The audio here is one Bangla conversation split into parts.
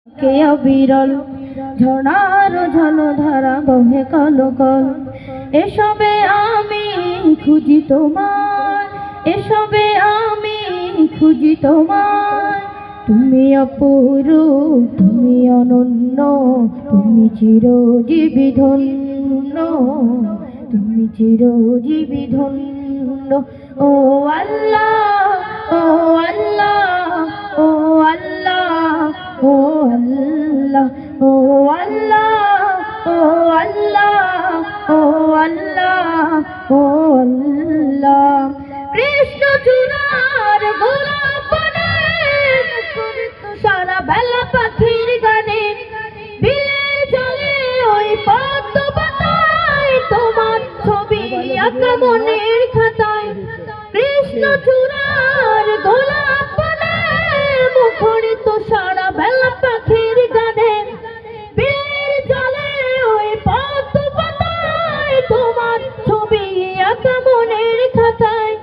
কে অবিরল ঝড়ার ঝলধারা বহে কলকল। এসবে আমি খুঁজি তোমায়, এসবে আমি খুঁজি তোমায়। তুমি অপরূপ, তুমি অনন্য, তুমি চিরজীবী ধন্য, তুমি চিরজীবী ধন্য। ও আল্লাহ, ও আল্লাহ, ও আল্লাহ, ও আল্লাহ, ও আল্লাহ, ও আল্লাহ, ও আল্লাহ, ও আল্লাহ। কৃষ্ণ চূড়ার গোলাপ বনে সারা বেলা পাখির গানে, বিলের জলে ওই পদ্ম পাতায় তোমার ছবি আঁকা মনের খাতায়। কৃষ্ণ চূড়ার গোলাপ বনে মুখরিত সারা বেলা পাখির গানে, বিলের জলে ওই পদ্ম পাতায় তোমার ছবি আঁকা মনের খাতায়।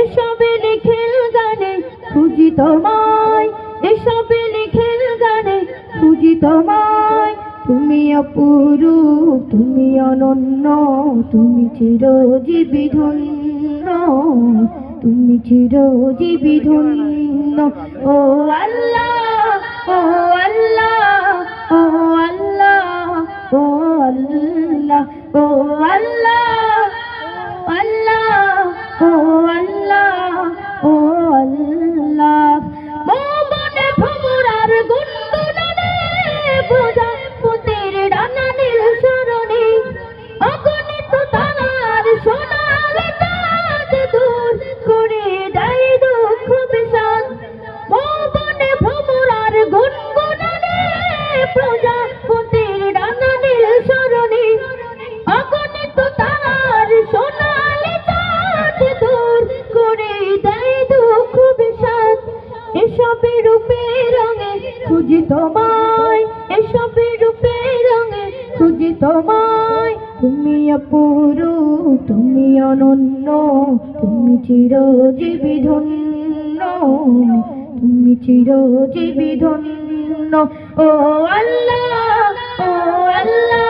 এসবে লিখেল গানে খুঁজি তোমায়, এসবে লিখেল গানে খুঁজি তোমায়। তুমি অপরূপ, তুমি অনন্য, তুমি চিরজীবী ধন্য, তুমি চিরজীবী ধন্য। ও আল্লাহ, ও আল্লাহ, ও আল্লাহ, ও আল্লাহ, ও আল্লাহ, আল্লাহ, ও আল্লাহ, ও আল্লাহ। মনে ভ্রমরার গুনগুনানে প্রজাপতির ডানা নীল সরণি, অগণিত তারার সোনালি চাঁদ দূর করে দেয় দুঃখ বিষাদ। মনে ভ্রমরার গুনগুনানে প্রজাপতির ডানা নীল সরণি, অগণিত তারার সোনালি চাঁদ দূর করে দেয় দুঃখ বিষাদ। এসবে রূপে রঙে খুঁজি তোমায়, এসবে রূপে রঙে খুঁজি তোমায়। তুমি অপরূপ, তুমি অনন্য, তুমি চিরজীবী ধন্য, তুমি চিরজীবী ধন্য। ও আল্লাহ, ও আল্লাহ,